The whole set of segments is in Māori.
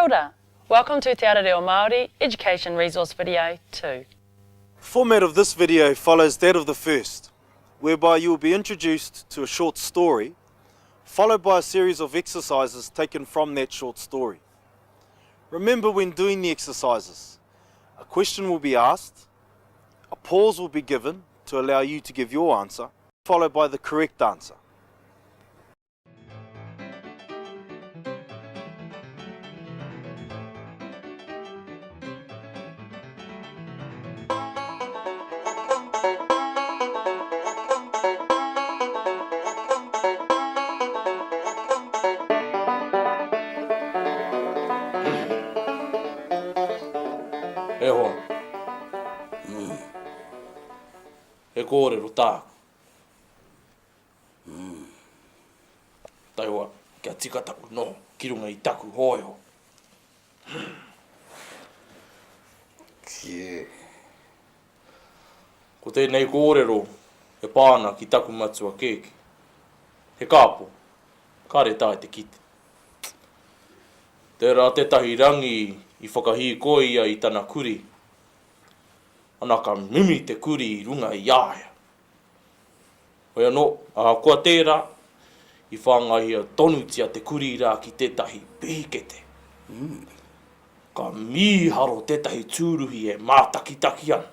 ora! Welcome to Te Ara Reo Māori Education Resource Video 2. Format of this video follows that of the first, whereby you will be introduced to a short story, followed by a series of exercises taken from that short story. Remember, when doing the exercises, a question will be asked, a pause will be given to allow you to give your answer, followed by the correct answer. E hoa. E kōrero tāku. Tai hoa, kia tika taku no, ki runga I taku hoiho. Ko tēnei kōrero, e pāna ki taku matua kēki. He kāpo, kāre tāi te kite. Tērā tētahi rangi I whakahiko ia I tana kuri. Anaka mimi te kuri I runga I āia. Hoi anō, kua tērā, I whāngahia tonutia te kuri rā ki tētahi pīkete. Ka mīharo tētahi tūruhi e mātakitaki ana.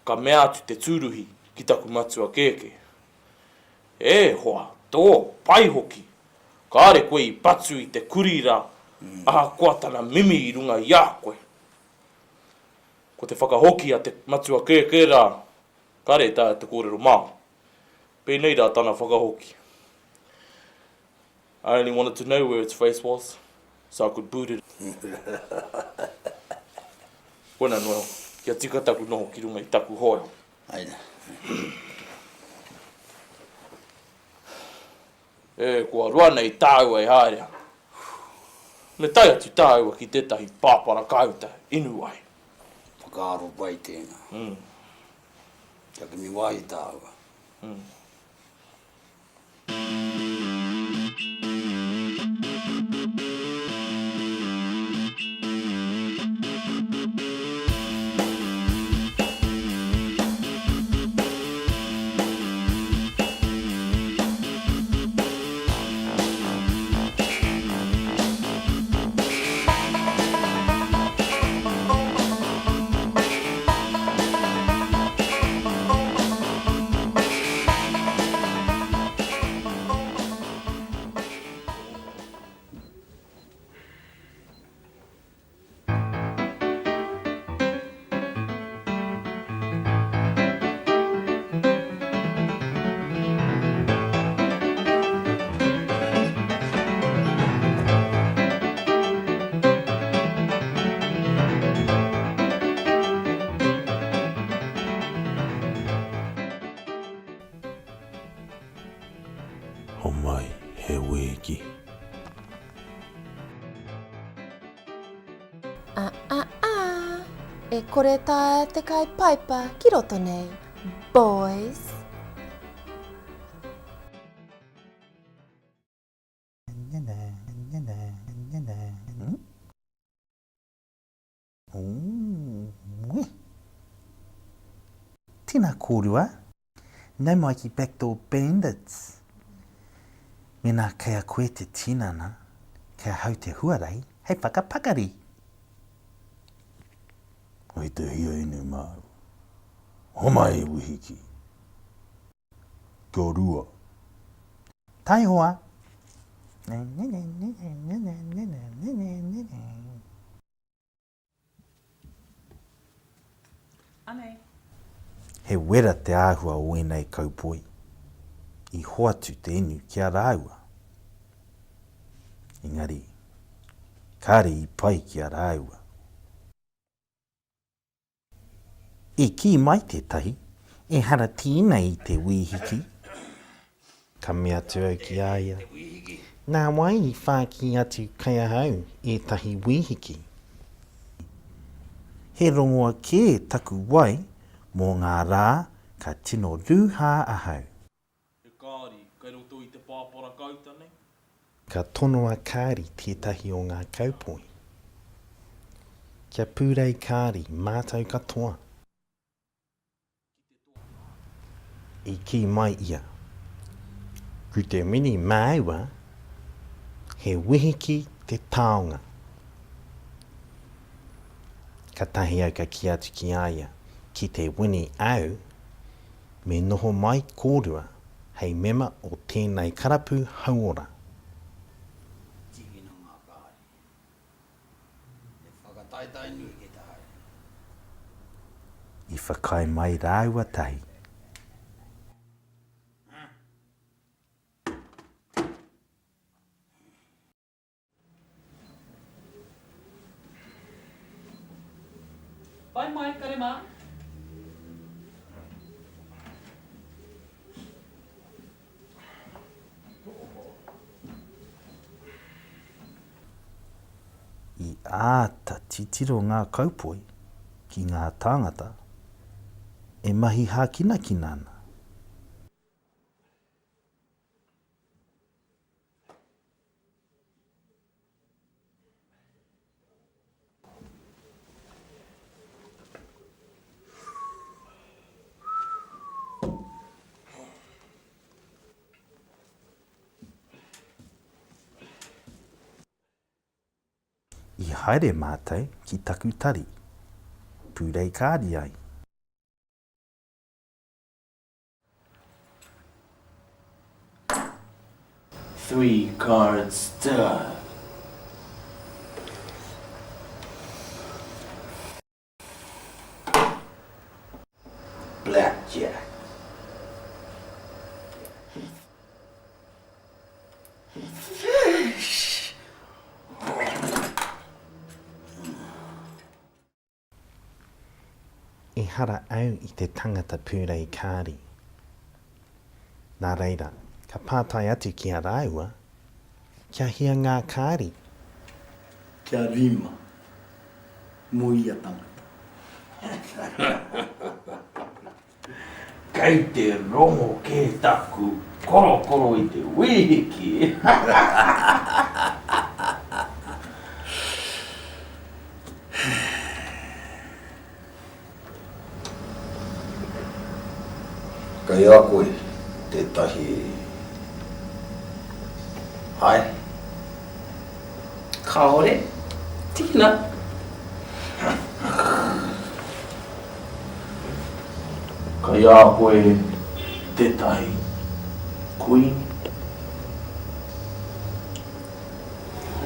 Ka mea atu te tūruhi ki taku matua kēke. E hoa, tō, pai hoki. Kāre koe I patu I te kuri rā, kua tana mimi I runga I a koe. Ko te whakahoki a te matua kēke rā, kāre tā te kōrero mā. Pēnei rā tana whakahoki. I only wanted to know where its face was, so I could boot it. Koina noa, kia tika taku noho ki runga I taku hoiho. Aina. E, kua rua nei tāua I haere. Me tai atu tāua ki tētahi pāpara kauta inu ai. Whakaaro pai tēnā. Kia ki mi wai tāua. O mai, he wēki. E kore tā te kai paipa ki roto nei, boys. Tēnā kōrua, nau mai ki Backdoor Bandits. Mena kei a koe te tinana, kei a hau te huarei, hei whakapakari. Hoi te hia inu māru. Homai wihiki. Kia rua. Tai hoa. Ane. He wera te āhua o enei kaupoi. I hoatu te inu kia rāua. Engari, kāre I pai kia rāua. E ki mai tētahi, e hara tēnei I te wīhiki. Ka mea te au ki aia. Nā wai I whāki atu kai ahau e tahi wīhiki. He rongoa kē taku wai mō ngā rā ka tino rūhā ahau. He kāri, kai roto I te pāpara kauta nei. Ka tonoa kāri tētahi o ngā kaupoi. Kia pūrei kāri mātou katoa. I ki mai ia. Ku te mini māua, he wihiki te taonga. Ka tahi au ka ki atu ki aia, ki te wini au, me noho mai kōrua, hei mema o tēnei karapu hauora. Tigina ngā kāri. E whakataitai nui ke tae. I whakai mai rāua tahi. Pai mai, kare mā. I āta titiro ngā kaupoi ki ngā tāngata, e mahi hākina ki nāna. I haere mātai ki taku tari, pūrei kāri ai. Three cards down. Blackjack. E hara au i te tangata pūrei kāri. Nā reira, ka pātai atu ki a rāua, kia hia ngā kāri. Kia rima. Muia tangata. Kei te rongo ke taku, koro i te wihiki. Kai a koe, tētahi... Hai. Kaore, tina. Kai a koe, tētahi queen.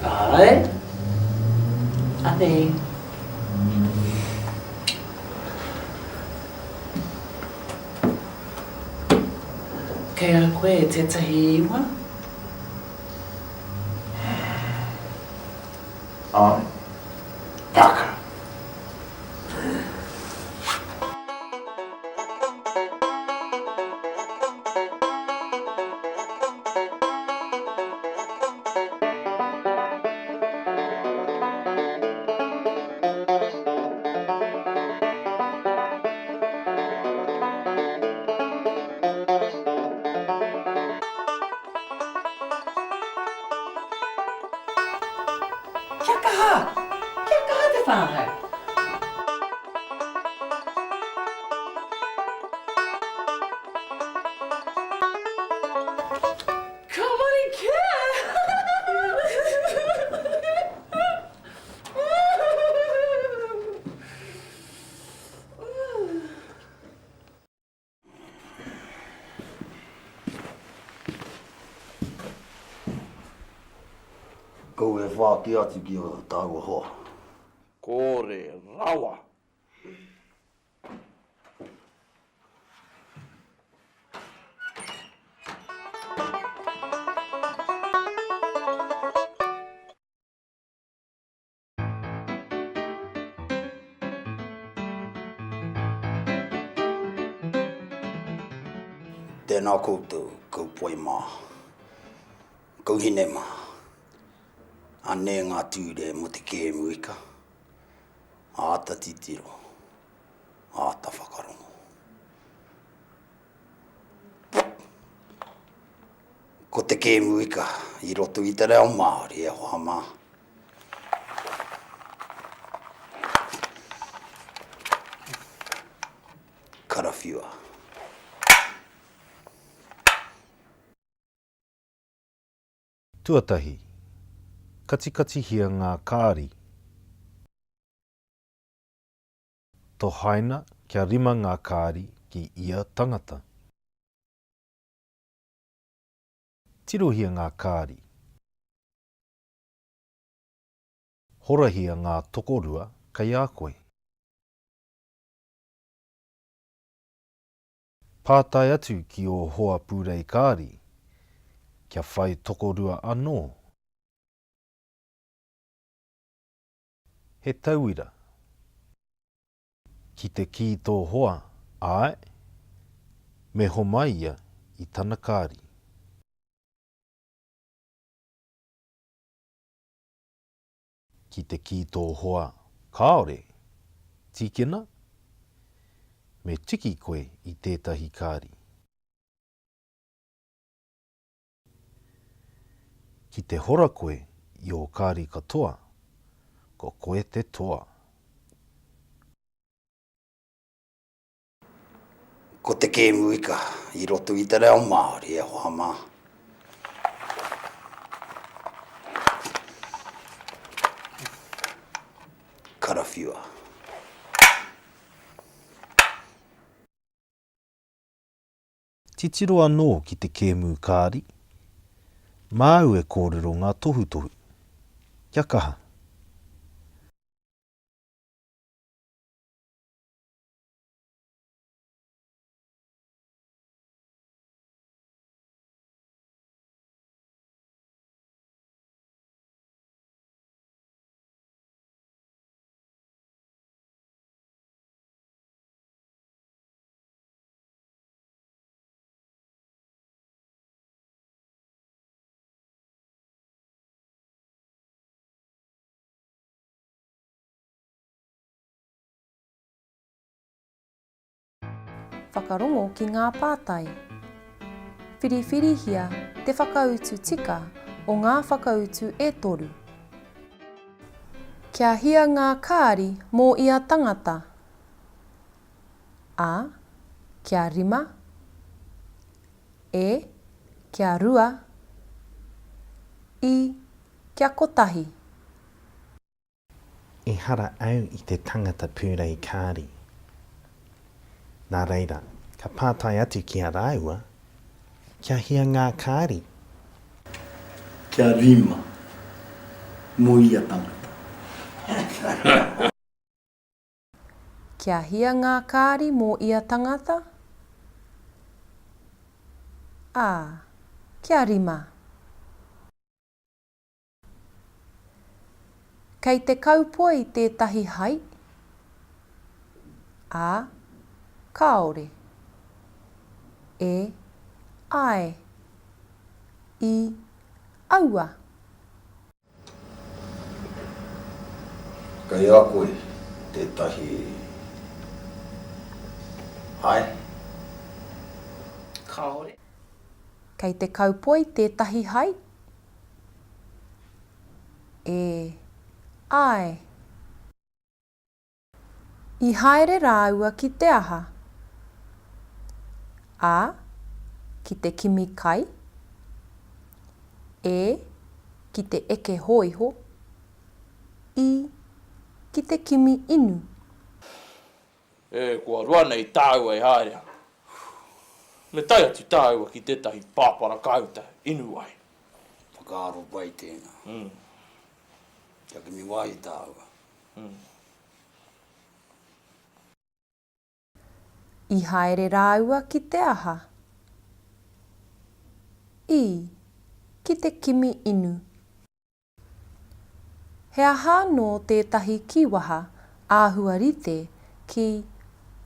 Ai. Ane. Kei a koe tētahi iwa? Ai. Taka. Kia kaha? Kia kaha te whānau? Come on in, Kou e whāti atu ki o tāua hoa. Kore rawa. Tēnā koutou, kou poi mā. Kou hine mā. Ane ngā tūre mo te kēmu ika. Āta titiro. Āta whakarongo. Ko te kēmu ika, I roto I te reo Māori e hoa mā. Karawhiua. Tuatahi, katikati hia ngā kāri. Tō haina kia rima ngā kāri ki ia tangata. Tirohia ngā kāri. Horahia ngā tokorua kai a koe. Pātai atu ki o hoa pūrei kāri, kia whai tokorua anō. He tauira. Ki te ki tō hoa, ai, me ho mai ia I tana kāri. Ki te ki tō hoa, kāore, tikena, me tiki koe I tētahi kāri. Ki te hora koe I o kāri katoa, ko koe te toa. Ko te kēmu ika, I roto I te reo Māori e hoa mā. Karawhiua. Titiro anō ki te kēmu kāri. Māu e kōrero ngā tohutohu. Kia kaha. Whakarongo ki ngā pātai. Whiriwhirihia te whakautu tika o ngā whakautu e toru. Kia hia ngā kāri mō ia tangata. A. Kia rima. E. Kia rua. I. Kia kotahi. E hara au I te tangata pūrei kāri. Nā reira, ka pātai atu ki a rāua, kia hia ngā kāri. Kia rima, mo ia tangata. Kia hia ngā kāri mō ia tangata. A. Kia rima. Kei te kaupoi tētahi hai. A. Kāore. E. Ai. I. Aua. Kei a koe, tētahi hai. Kāore. Kei te kaupoi tētahi hai. E. Ai. I haere rāua ki te aha. A. Ki te kimi kai. E. Ki te eke hoiho. I. Ki te kimi inu. E, kua rua nei tāua e haere. Me tai atu tāua ki tētahi pāpara kauta inu ai. Whakaaro pai tēnā. Kia kimi wai tāua. I haere rāua ki te aha. I. Ki te kimi inu. He aha no tētahi kiwaha āhua rite ki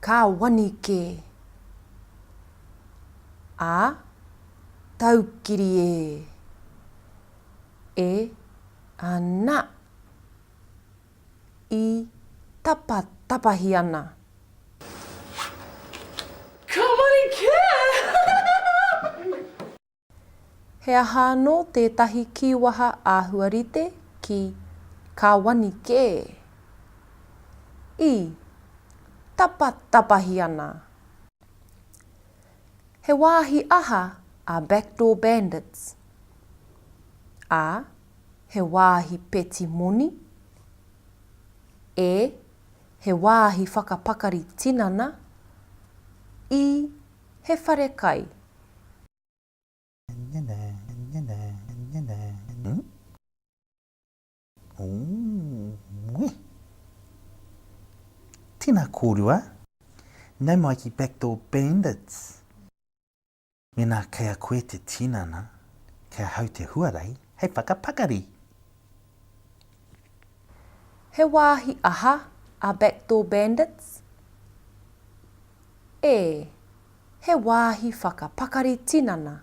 Kāwanike. A. Taukiri e. E. Ana. I. Tapahi ana. He aha no tētahi kiwaha āhuarite ki kāwani kē. I, tapahi ana. He wāhi aha a backdoor bandits. A, he wāhi peti moni. E, he wāhi whakapakari tinana. I, he whare kai. Tina kōrua, nau mai ki backdoor bandits. Mena kei a koe te tinana, kei a hau te huarei, hei whakapakari. He wāhi aha a backdoor bandits. E, he wāhi whakapakari tinana.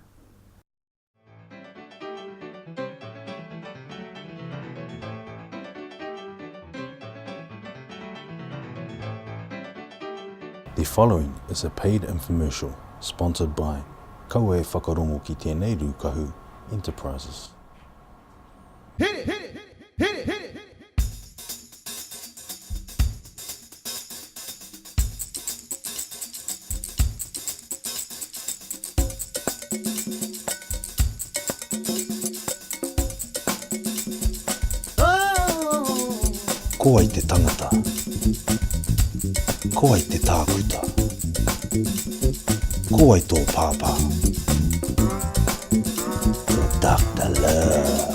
The following is a paid infomercial sponsored by Kaue Whakarongo ki tēnei rūkahu Enterprises. Ko ai te tangata. Ko ai te tākuta. Ko ai tō pāpā. Ko Dr. Love.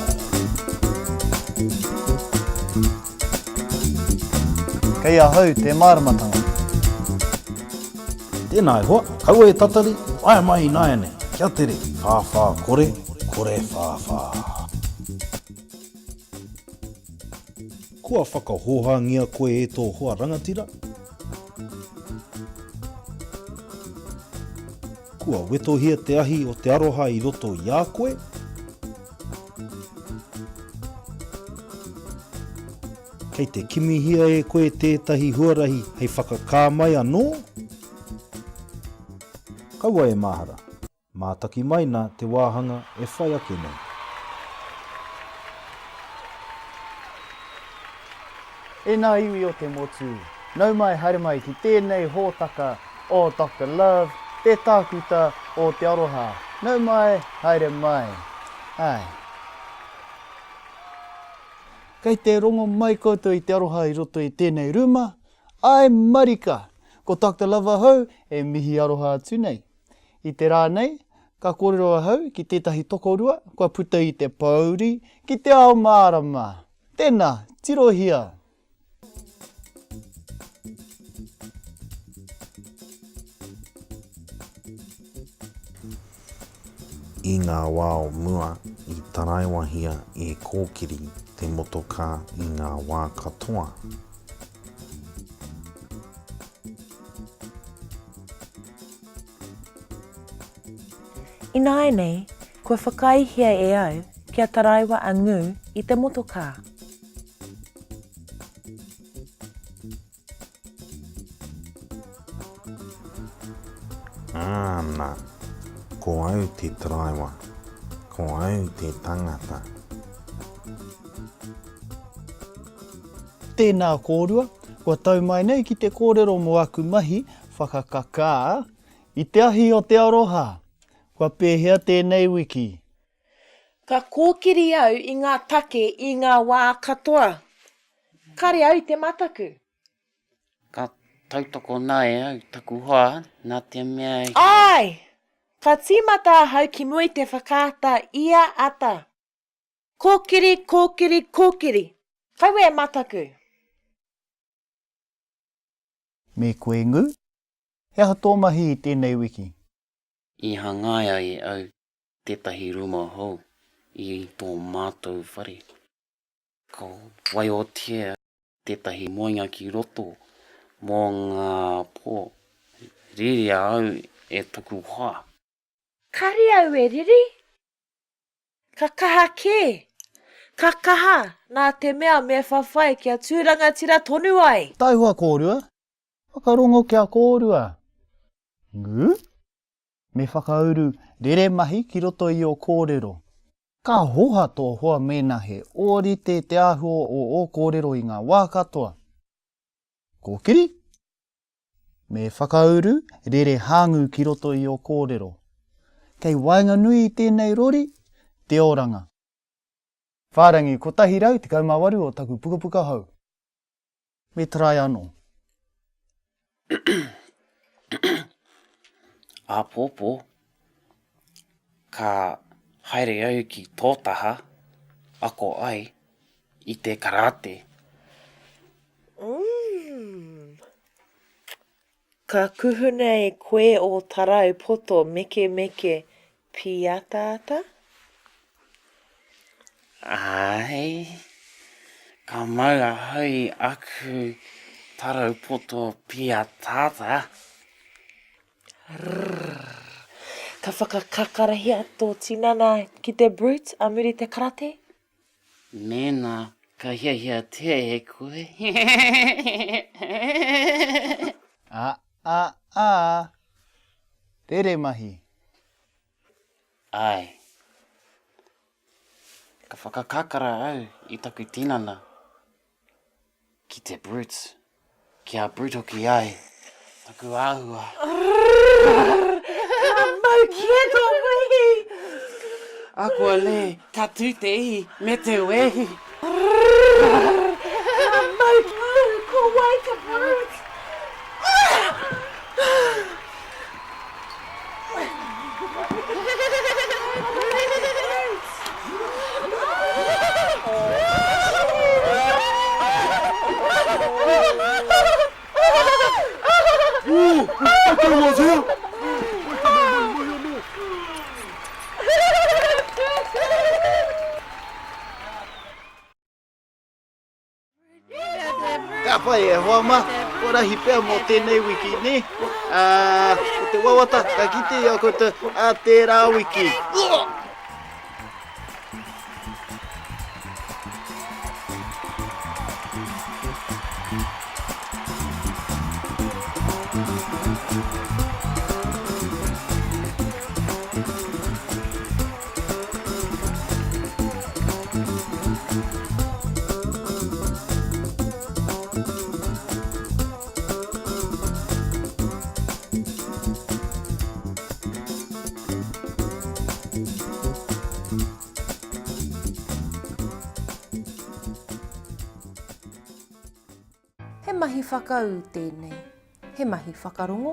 Kei a hau te māramatanga. Tēnā e hoa, kaua e tatari, ai mai nāiane. Kia tere, whāwhā kore, kore whāwhā. Kua whakahohangia koe e tō hoa rangatira. Kua wetohia te ahi o te aroha i roto i a koe. Kei te kimihia e koe tētahi huarahi hei whakakā mai anō. Kaua e mahara, mātaki mai nā te wāhanga e whai ake nei. E nā iwi o te motu, nau mai haere mai ki tēnei hōtaka o Dr. Love, te tākuta o te aroha. Nau mai, haere mai. Ai. Kei te rongo mai koutou i te aroha i roto i tēnei rūma. Ai marika, ko Dr. Love ahau e mihi aroha atu nei. I te rā nei, ka kōrero ahau ki tētahi tokorua, kua puta i te pauri, ki te ao mārama. Tēnā, tirohia. I ngā wao mua i taraiwahia e kōkiri te motoka i ngā wā katoa. I nāi nei, kua whakaihia e au kia taraiwa angu i te motoka. Āna, ko au te taraiwa, ko au te tangata. Tēnā kōrua, kua tau mai nei ki te kōrero mo aku mahi, whakakakā, i te ahi o te aroha. Kua pēhea tēnei wiki. Ka kōkiri au i ngā take i ngā wā katoa. Kare au te mataku. Ka tautoko nai au taku hoa, nā te mea i... Ai! Ka tīmata hau ki mui te whakaata ia ata. Kōkiri, kōkiri, kōkiri. Kaua e mataku. Me koe ngu, he aha tō mahi i tēnei wiki. I hangaia i au tētahi ruma hou i tō mātou whare. Ko wai o tia tētahi moinga ki roto mō ngā pō. Rere au e tuku hoa. Kare au e riri? Ka kaha kē? Ka kaha nā te mea me whawhai kia tūranga tira tonu ai. Taihua kōrua, whakarongo kia kōrua. Ngu? Me whakauru rere mahi ki roto i o kōrero. Ka hoha tō hoa mena he ōrite te āhua o kōrero i ngā wā katoa. Kōkiri? Me whakauru rere hāngu ki roto i o kōrero. Kei wainga nui i tēnei rori, te oranga. Whārangi, ko tahi rau te kaumawaru o taku pukapuka hau. Me trai anō. Pōpō, ka haere au ki tōtaha, ako ai, i te karate. Ka kuhuna e koe o tarau poto meke meke piata ata? Ai, ka maua hui aku tarau poto pia tāta. Ka whakakakarahia tō tinana ki te brute a muri te karate? Nēnā, ka hiahia te e koe. Rere mahi. Ai. Ka whakakakara au i taku tinana ki te brute. Ki a brute hoki ai. Taku āhua. Ka mau kia tō mihi! Ako le, ka tū te ihi me te wehi. Ka mau kia ko wai ka brute! Ka pai e hoa ma, ora hi pēr mō tēnei wiki ni. Ko te wawata, ka kite i a koutou a tērā wiki. He mahi whakau tēnei, he mahi whakarongo,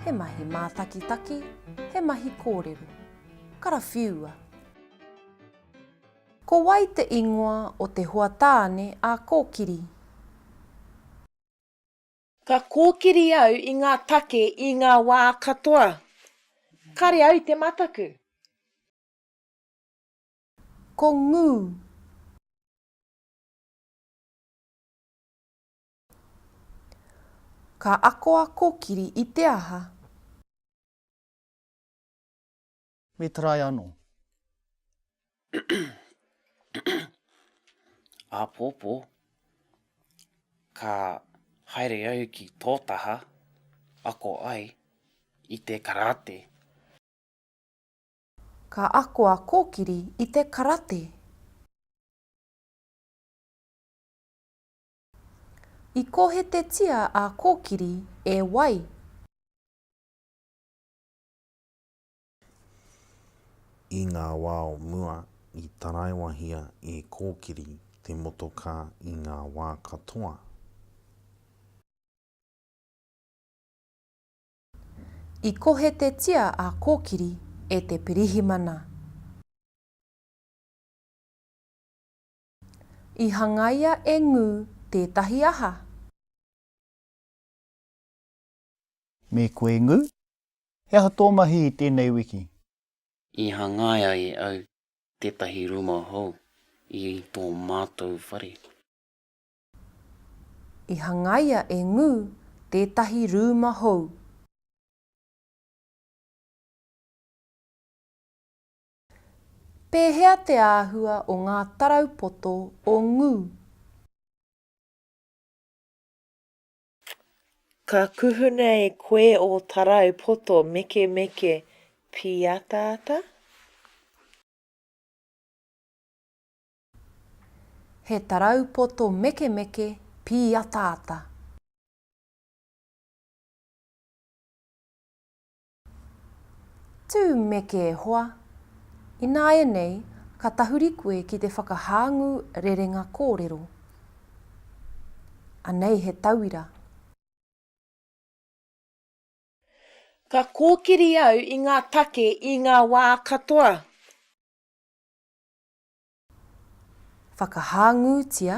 he mahi mātakitaki, he mahi kōrero. Karawhiua. Ko wai te ingoa o te huatāne a kōkiri. Ka kōkiri au i ngā take i ngā wā katoa. Kare au te mataku. Ko ngū. Ka akoa kōkiri i te aha. Me trai anō. Pōpō, ka haere au ki tōtaha, ako ai, i te karate. Ka akoa kōkiri i te karate. I kohe te tia a kōkiri e wai. I ngā wao mua i taraiwahia e kōkiri te motoka i ngā wā katoa. I kohe te tia a kōkiri e te pirihimana. I hangaia e ngū tētahi aha. Me koe ngū, he aha tō mahi i tēnei wiki. I hangaia e au tētahi ruma hou i tō mātou whare. I hangaia e ngū tētahi rūma hou. Pēhea te āhua o ngā tarau poto o ngū. Ka kuhuna e koe o tarau poto meke meke Pia tāta. He taraupoto meke meke pia tāta. Tū meke e hoa. I nāia nei, ka tahuri koe ki te whakahāngu rerenga kōrero. Anei he tauira. Ka kōkiri au i ngā take i ngā wā katoa. Whakahāngutia.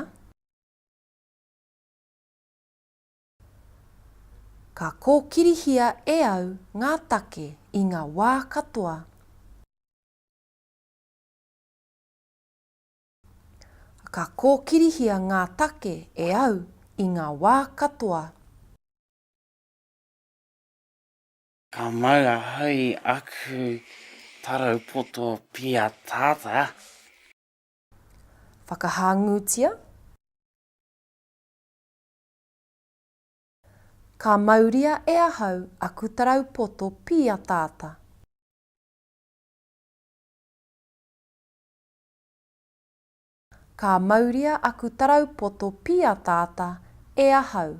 Ka kōkirihia e au ngā take i ngā wā katoa. Ka kōkirihia ngā take e au i ngā wā katoa. Ka maua hei aku taraupoto pia tāta. Whakahāngutia. Ka mauria e ahau aku taraupoto pia tāta. Ka mauria aku taraupoto pia tāta e ahau.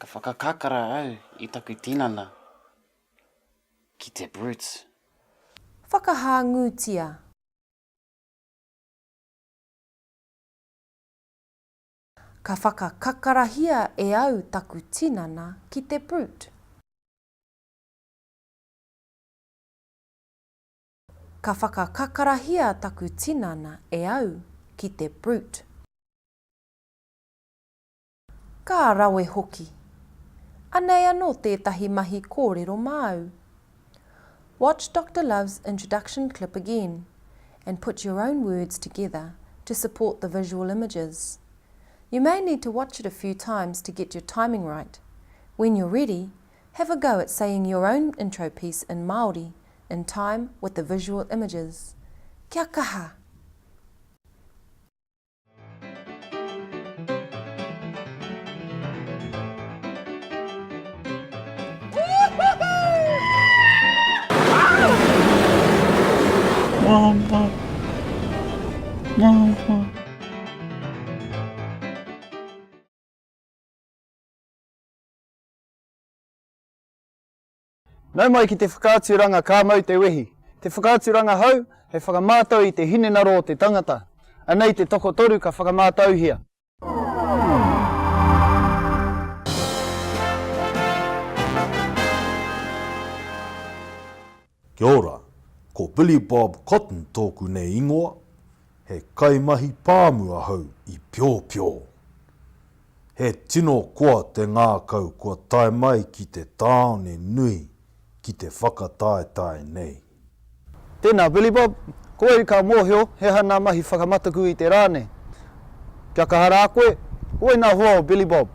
Ka whakakakara au i taku tinana ki te brutes. Whakahāngutia. Ka whakakakarahia e au taku tinana ki te brute. Ka whakakakarahia taku tinana e au ki te brute. Ka rawe hoki. Anei anō tētahi mahi kōrero māu. Watch Dr. Love's introduction clip again and put your own words together to support the visual images. You may need to watch it a few times to get your timing right. When you're ready, have a go at saying your own intro piece in Māori in time with the visual images. Kia kaha! Mama. Mama. Nau mai ki te whakāturanga kā mau te wehi. Te whakāturanga hau, he whakamātau i te hinenaro o te tangata. Anei te toko toru ka whakamātau hia. Kia ora, ko Billy Bob Cotton tōku nei ingoa. He kaimahi pāmua hau i pio pio. He tino koa te ngākau kua tae mai ki te tāone nui ki te whakataetae nei. Tēnā, Billy Bob, koe i ka mōhio, he hana mahi whakamataku i te rāne. Kia kahara a koe, koe nā hoa o Billy Bob.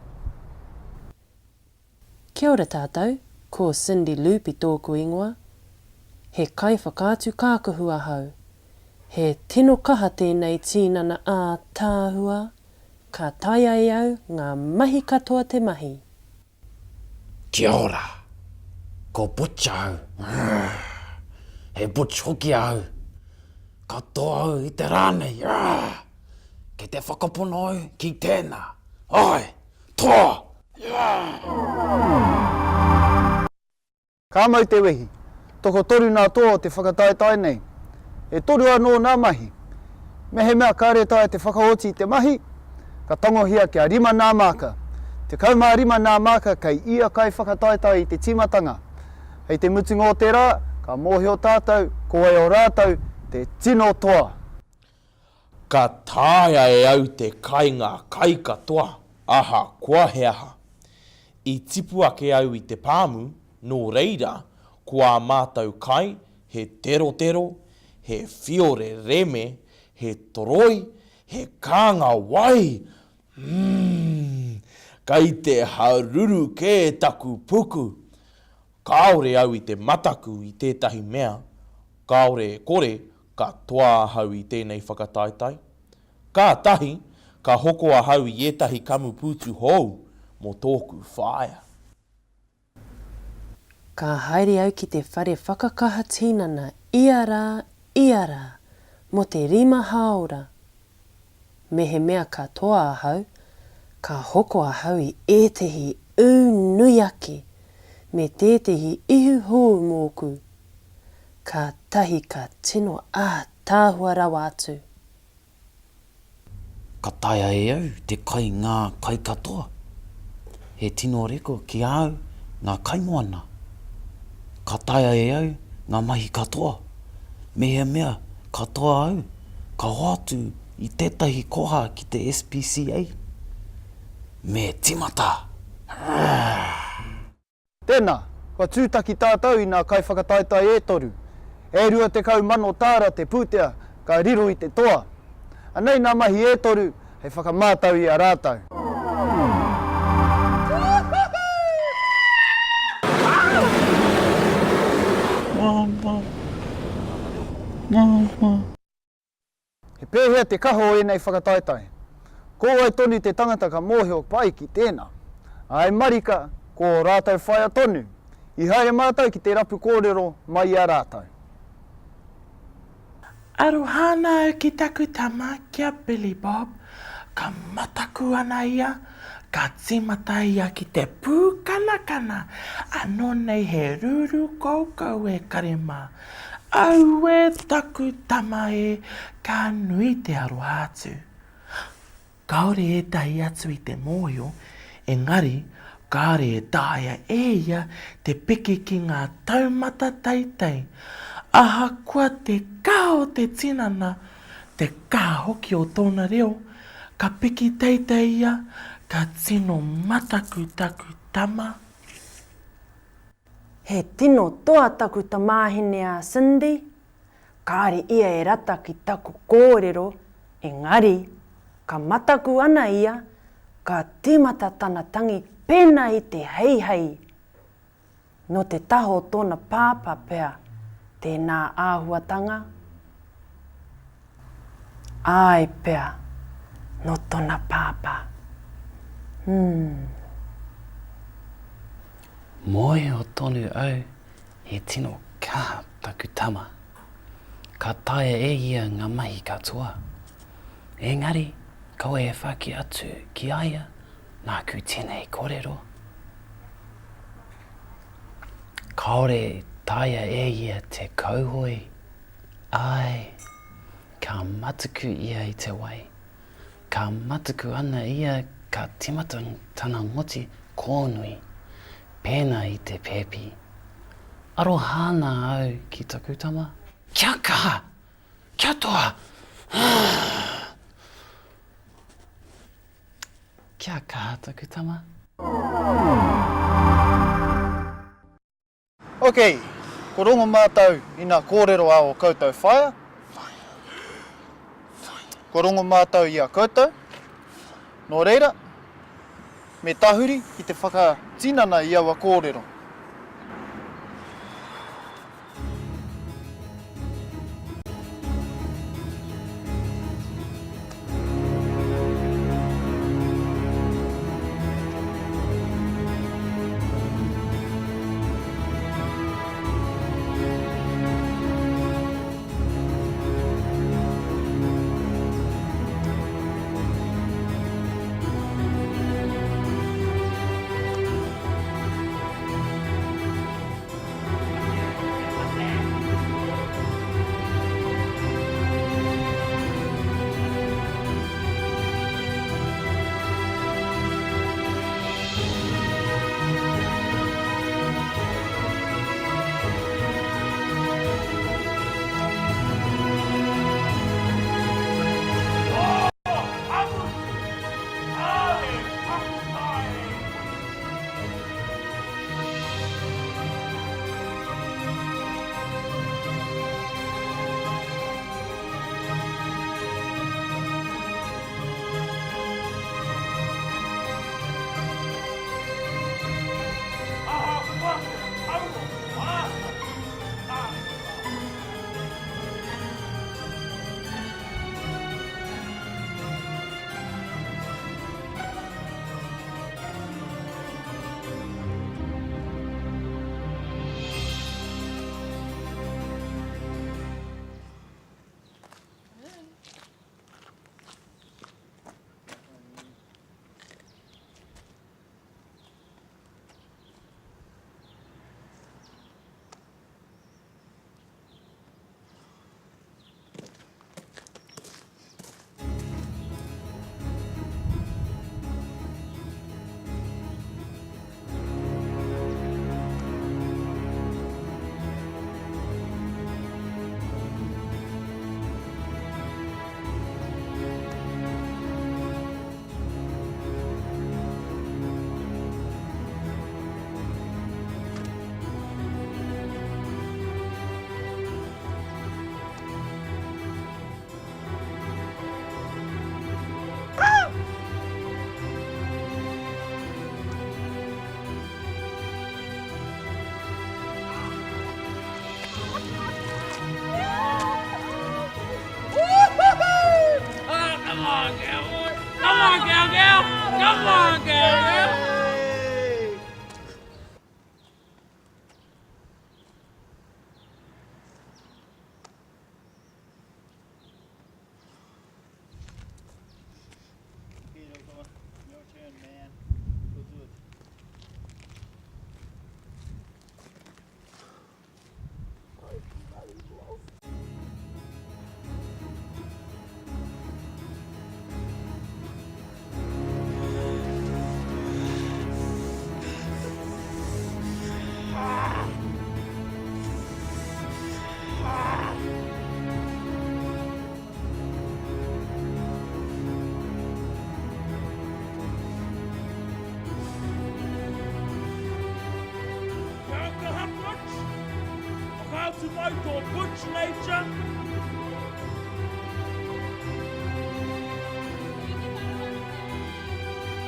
Kia ora tātou, ko Cindy Lupi tōku ingoa. He kai whakātu kākahu ahau. He tino kaha tēnei tīnana ā tāhua, ka taia e au ngā mahi katoa te mahi. Kia ora, ko Butch au. He Butch hoki au. Katoa au i te rānei. Ke te whakapono au ki tēnā. Ai, toa! Kā mau te wehi, toko toru nā toa o te whakataetae nei. E toru anō nā mahi. Me he mea kāretae te whakaoti te mahi, ka tongohia kia rima nā māka. Te kaumā rima nā māka kei ia kai whakataetae i te timatanga. Hei te mutunga o te rā, ka mōhio tātou, koe o rātou, te tino toa. Ka tāia e au te kainga kai katoa, aha kua he aha. I tipu ake au i te pāmu, nō reira, kua mātau kai, he tero tero, he whiore reme, he toroi, he kānga wai. Kai te haruru ke taku puku. Kāore au i te mataku i tētahi mea, kāore kore ka toa hau i tēnei whakataetai. Kā tahi, ka hoko a hau i etahi kamu pūtu hou mō tōku whāia. Ka haere au ki te whare whakakaha tinana iara, mo te rima haora. Me he mea ka toa ahau, ka hoko ahau I ētehi nui ake, me tētehi ihu hou mōku. Ka tahi ka tino tāhua rawa atu. Ka taia e au te kai ngā kai katoa. He tino reko ki au ngā kaimoana. Ka taia e au ngā mahi katoa. Me he mea katoa au, ka hoatu I tētahi koha ki te SPCA. Me timata. Tēnā, kua tūtaki tātou I nā kai whakataetai e toru. E rua te kau mano tāra te pūtea, ka riro I te toa. Anei nā mahi e toru, hei whakamātau I a rātau. He pēhea te kaho e nei whakataetai. Ko ai tonu te tangata ka mōheo pai ki tēnā. Ai marika, ko rātau whaia tonu. I haere mātou ki te rapu kōrero mai a rātau. Arohana au ki taku tama kia Billy Bob, ka mataku ana ia, ka timata ia ki te pūkanakana, anō nei he ruru koukau e karema. Au e taku tama e, ka nui te aroha atu. Kaore e tahi atu I te mōhio, engari, kaore e tāia e ia te piki ki ngā taumata teitei. Aha kua te kao te tinana, te kā hoki o tōna reo, ka piki teitei ia, ka tino mataku taku tama. He tino toa taku ta māhine a Cindy, kāre ia e rata ki taku kōrero, engari, ka mataku ana ia, ka tīmata tana tangi pēnā I te heihei. No te taho tōna pāpā pēa, tēnā āhuatanga. Ai pēa, no tōna pāpā. Moe o tonu au, he tino kaha taku tama. Ka taia e ia ngā mahi katoa. Engari, kaua e whaki atu ki aia, nā ku tēnei kōrero. Kaore taia e ia te kauhoi. Ai, ka matuku ia I te wai. Ka matuku ana ia ka timata tana ngoti kōnui. Pēnā I te pēpi. Arohana au ki taku tama. Kia kaha! Kia toa! Kia kaha taku tama. Ok, ko rongo mātou I nā kōrero ao koutou whaia. Ko rongo mātou I a koutou. Nō reira, me tahuri ki te whakatinana I aua kōrero. atu mai tō butch nature.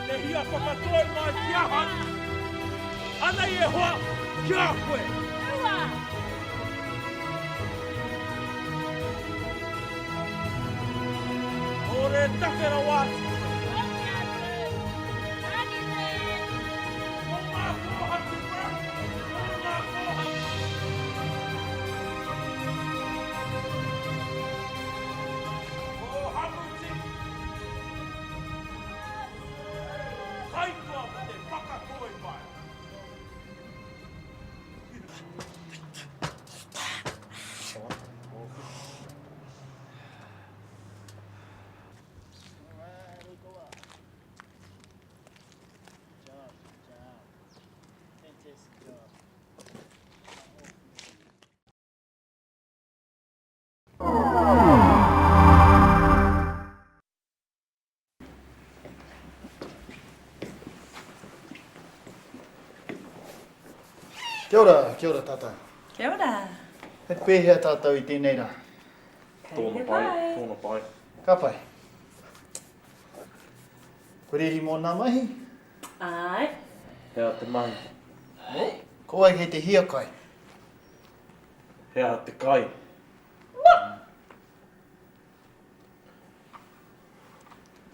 Te hia whakatoi mai ki aha. Ana i e hoa, kia koe. Ore takera wātu. Kia ora tata. Kia ora. He pēhea tātou I tēnei rā. Tōna pai. Ka pai. Ko riri mō nā mahi? Ai. Hea te mahi. Ko ai he te hia kai. Hea te kai.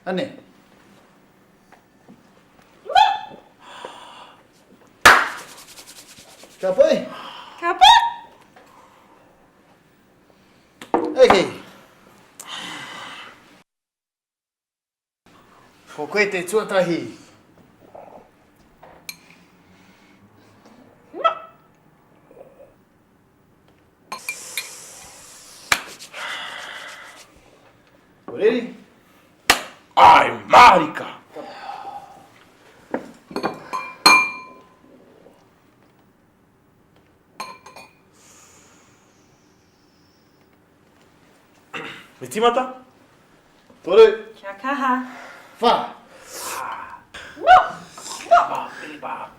Ane. Ka pai? Ka pai? Okay. Ko koe te tuatahi. Ko reri? Ai, Marika! Me timata? Toru. Kia kaha. Wha. Pilipa.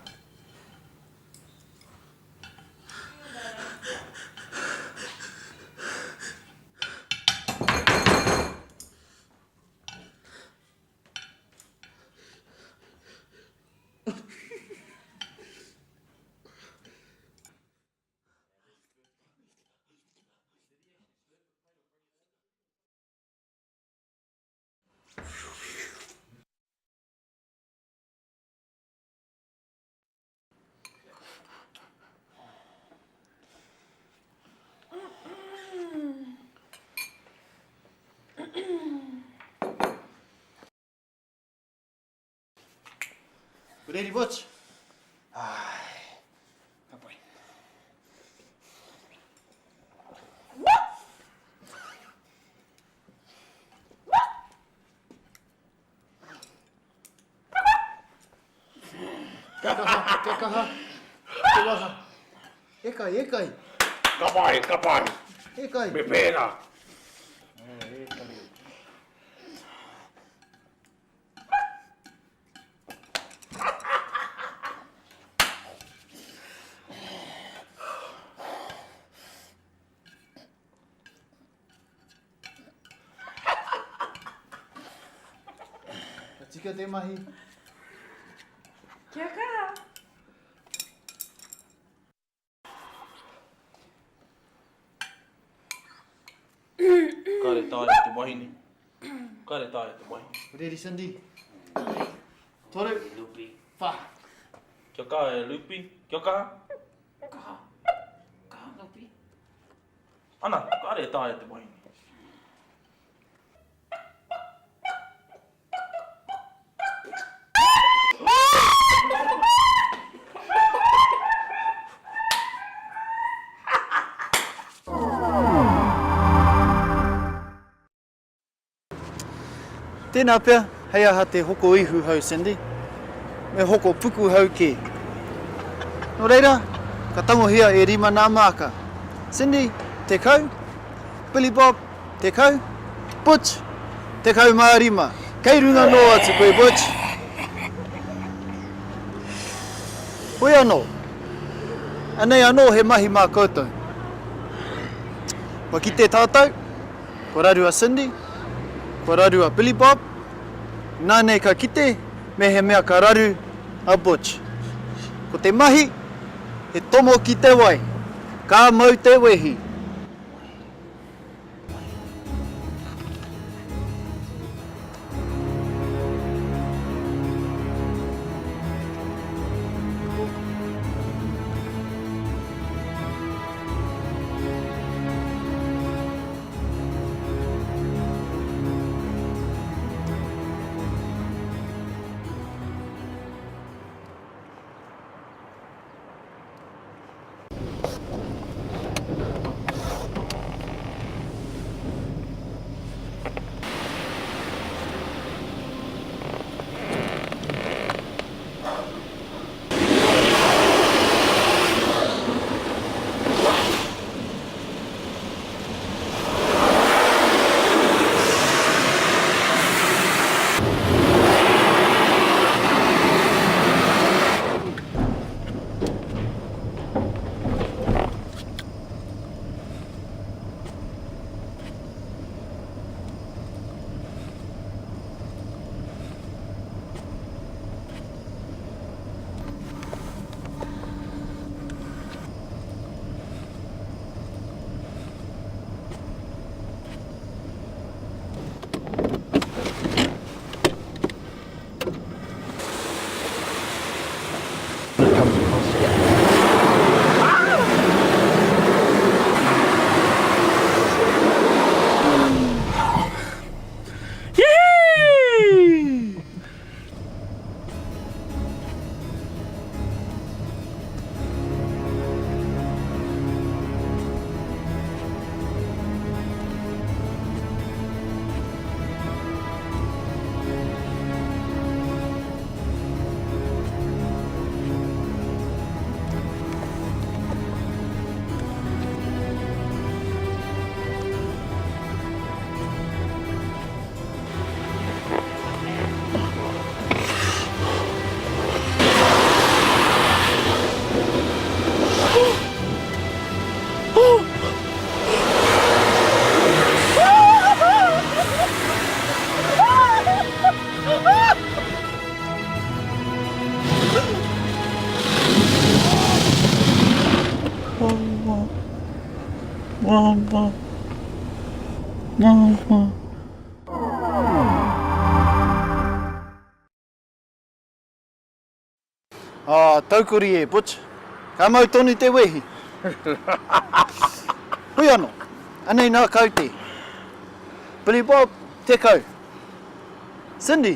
Ready, Butch? Ai. Ka pai. Te kaha. Te waha. Ekai. Ka pai. Ekai. Me pēra. Tika te mahi. Kia kaha. Kare tāia te wahine. Kare tāia te wahine. Ready, Cindy? Toru. Lupi. Wha. Kia kaha e lupi. Kia kaha? Kaha lupi. Ana, kare tāia te wahine. Tēnā pia, hei aha te hoko ihu hau, Cindy. Me hoko puku hau ki. No reira, ka tangohia e rima nā māka. Cindy, te kau. Billy Bob, te kau. Butch, te kau mārima. Kei runga no atu koe, Butch. Hoi anō. Anei anō he mahi mā koutou. Wa ki te tātou, ko raru a Cindy, ko raru a Billy Bob, nānei ka kite, me he mea ka raru a Butch. Ko te mahi, he tomo ki te wai, ka mau te wehi. Taukuri e, Butch. Ka mau tonu te wehi. Hui anō, anei nā kau te. Billy Bob, te kau. Cindy,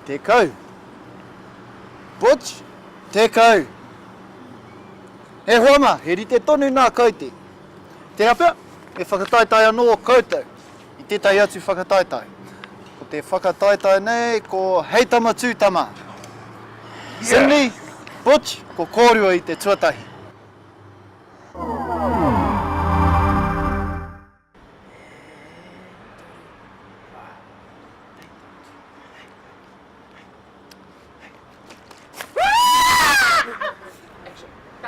te kau. Butch, te kau. He hoama, he rite tonu nā kau te. Te apea, e whakataitai anō o koutou. I tētai atu whakataitai. Ko te whakataitai nei, ko heitama tūtama. Cindy, Butch, ko kōrua I te tuatahi.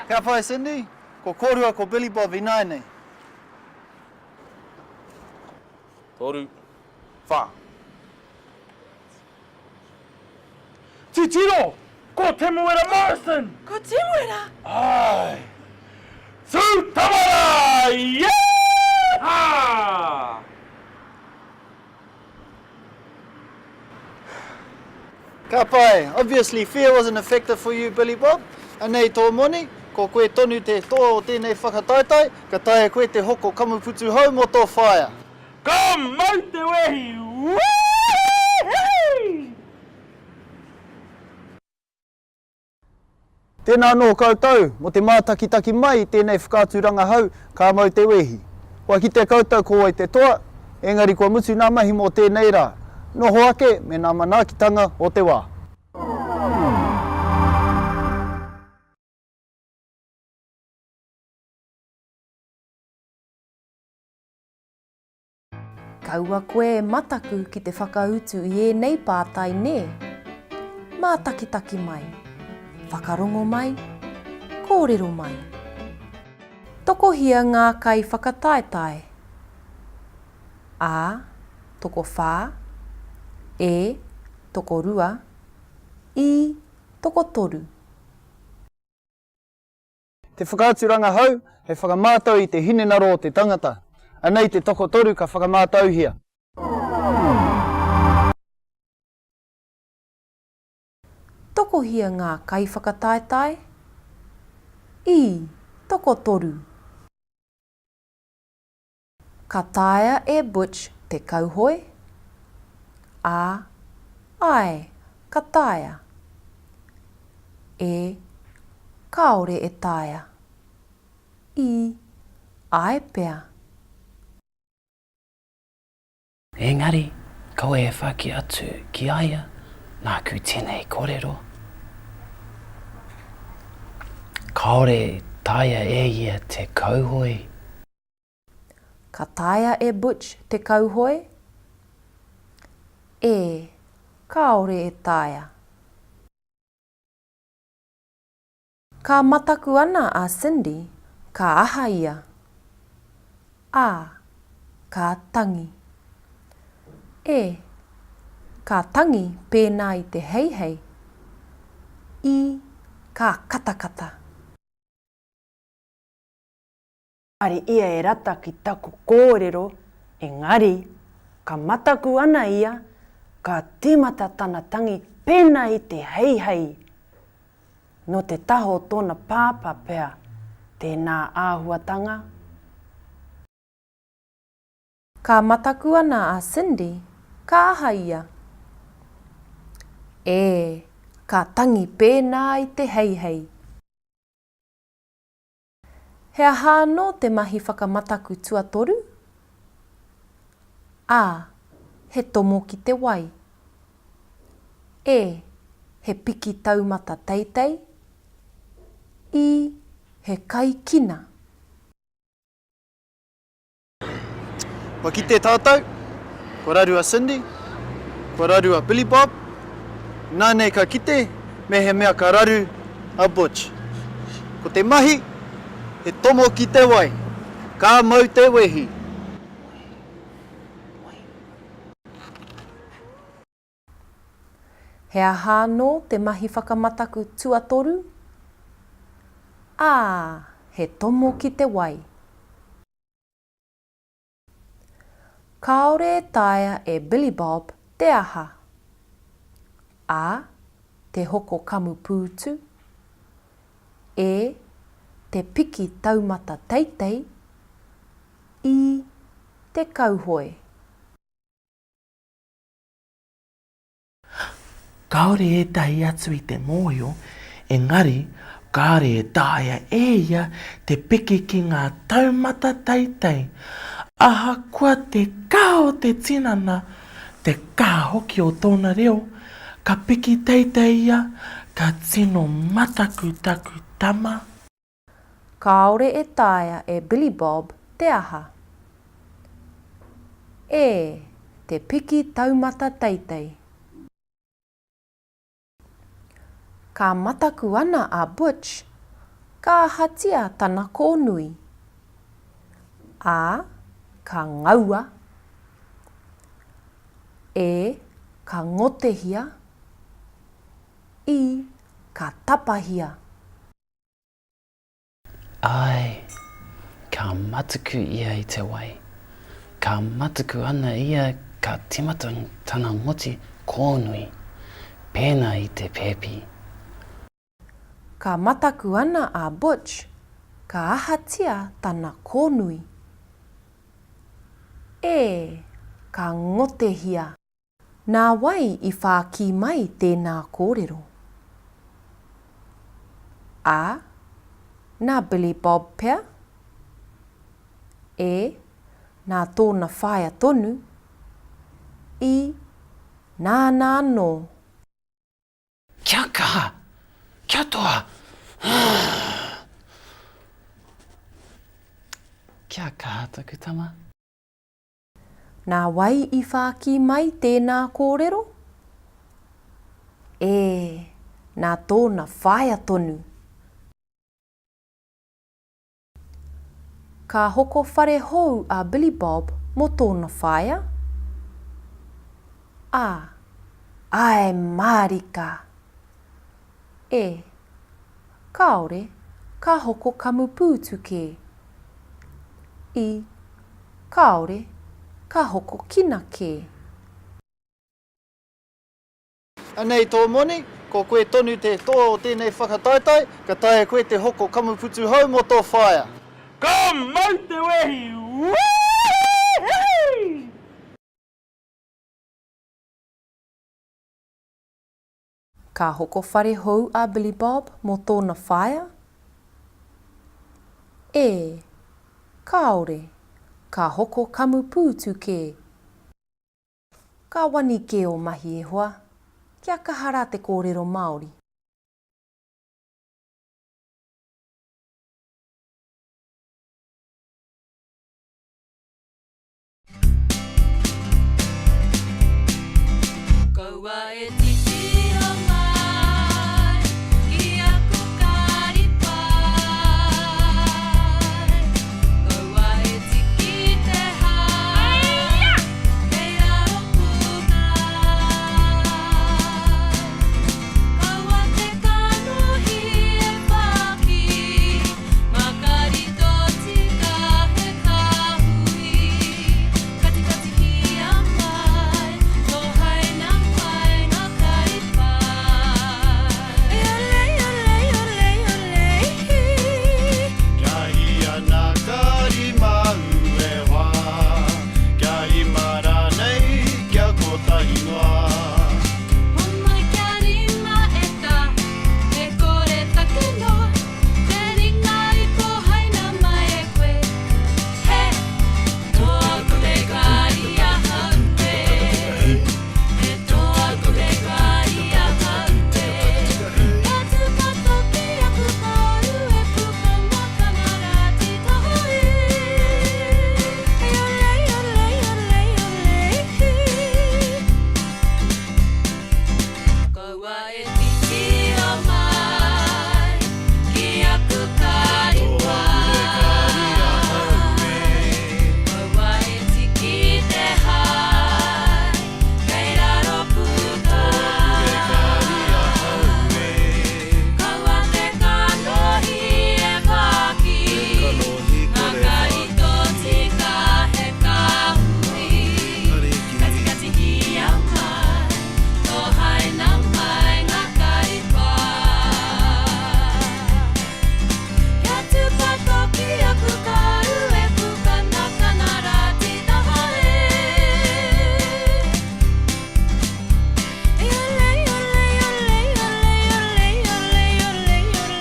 Ka pai, Cindy, ko kōrua ko Billy Bob I nai nei. Toru, wha. Titiro! Ko te muera Morrison! Ko te muera? Ai! Su tamara! Yeeha! Ka pai, obviously fear wasn't effective for you, Billy Bob. Anei tō moni, ko koe tonu te tō o tēnei whakataitai, ka tae koe te hoko kamuputu hau mo tō whaia. Ka mau te wehi! Wee! Tēnā nō koutou, mo te mātakitaki mai tēnei whakāturanga hau, ka mau te wehi. Wa ki te koutou ko ai te toa, engari kua mutu nā mahi mo tēnei rā. Noho ake me nā manaakitanga o te wā. Kaua koe e mataku ki te whakautu I nei pātai ne. Mātakitaki mai, whakarongo mai, kōrero mai. Tokohia ngā kai whakataetai, A, toko whā. E, toko rua. I, toko toru. Te whakaaturanga hau, he whakamātau i te hinenaro o te tangata. Anei te toko toru ka whakamātau hia. Toko hia ngā kai whakataetai. I, toko toru. Ka taia e Butch te kauhoi. A, ai, ka taia. E, kaore e taia. I, ai pea. Engari, koe e whaki atu ki aia, nā ku tēnei kōrero. Kaore taia e ia te kauhoi. Ka taia e Butch te kauhoi. E, kaore e taia. Ka mataku ana a Cindy, ka aha ia. A, ka tangi. E, ka tangi pēnā i te heihei. I, ka katakata. Ari ia e rata ki taku kōrero, engari, ka mataku ana ia, ka tīmata tana tangi pēnā i te heihei. No te taho tōna pāpā pea, tēnā āhuatanga. Ka mataku ana a Cindy, ka aha ia. E, ka tangi pēnā i te heihei. He aha no te mahi whakamataku tuatoru? A, he tomo ki te wai. E, he piki taumata teitei. I, he kai kina. Wa ki te tātou, ko raru a Cindy, ko raru a Billy Bob, nānei ka kite, me he mea ka raru a Butch. Ko te mahi, he tomo ki te wai, ka mau te wehi. He aha no te mahi whakamataku tuatoru? A, he tomo ki te wai. Kaore e taia e Billy Bob te aha. A, te hoko kamu pūtu. E, te piki taumata teitei. I, te kauhoi. Kaore e tahi atu i te mōhio, engari, kaore e taia e ia te piki ki ngā taumata teitei. Aha kua te kao te tinana, te kā hoki o tōna reo, ka piki teitei ia, ka tino mataku taku tama. Kaore e taia e Billy Bob te aha. E, te piki taumata teitei. Ka mataku ana a Butch, ka hatia tana kōnui. A, ka ngaua. E, ka ngotehia. I, ka tapahia. Ai, ka matuku ia i te wai. Ka matuku ana ia ka timata tana ngoti kōnui. Pēnā i te pepi. Ka mataku ana a Butch, ka ahatia tana kōnui. E, ka ngotehia. Nā wai i whāki mai tēnā kōrero. A, nā Billy Bob pea. E, nā tōna whaia tonu. I, nā no. Kia kaha! Kia toa! Kia kaha taku tama? Nā wai i whāki mai tēnā kōrero? E, nā tōna whaia tonu. Ka hoko whare hou a Billy Bob mō tōna whaia? Ai marika. E, kaore, ka hoko kamu pūtu ke. I, kaore, ka hoko kina ke. Anei tō moni, ko koe tonu te toa o tēnei whakataitai, ka tae koe te hoko kamuputu hau mo tō whaia. Ka mau te wehi! Wee! Ka hoko whare hou a Billy Bob mo tōna whaia? E, kaore, ka hoko kamu pūtu ke. Ka wani ke o mahi e hoa, kia kahara te kōrero Māori. Kaua e titi o mai, ki aku karipai. Kaua e tiki te hai, kei raro pukai. Kaua te kanohi e whaki, makari tō tika he kahui. Kati kati hia mai, tō haina mai ngā karipai. Iolei, iolei, iolei, iolei. Kia ia nā kari mau e wā, kia i mara nei, kia kotahi noa. O mai kia ringa e tā, e kore take noa. Te ringa i ko haina mai e koe. He, tō aku te kari a haute. He tō aku te kari a haute. Ka tuka toki aku karu e pukana kanarati tahoi. Iolei, iolei, iolei, iolei. Kaua e titi o mai, ki aku karipai. Kaua e tiki te hai, kei raro pukai. Kaua te kanohi e whaki, makari tō tika he kahui. Kati kati hia mai, tō haina mai ngā karipai. Kia tuka toki aku karu e pukana kanarati tahoi. Iolei, iolei, iolei, iolei, iolei, iolei, iolei.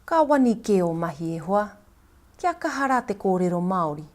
Ka wani ke o mahi e hoa, kia kahara te kōrero Māori.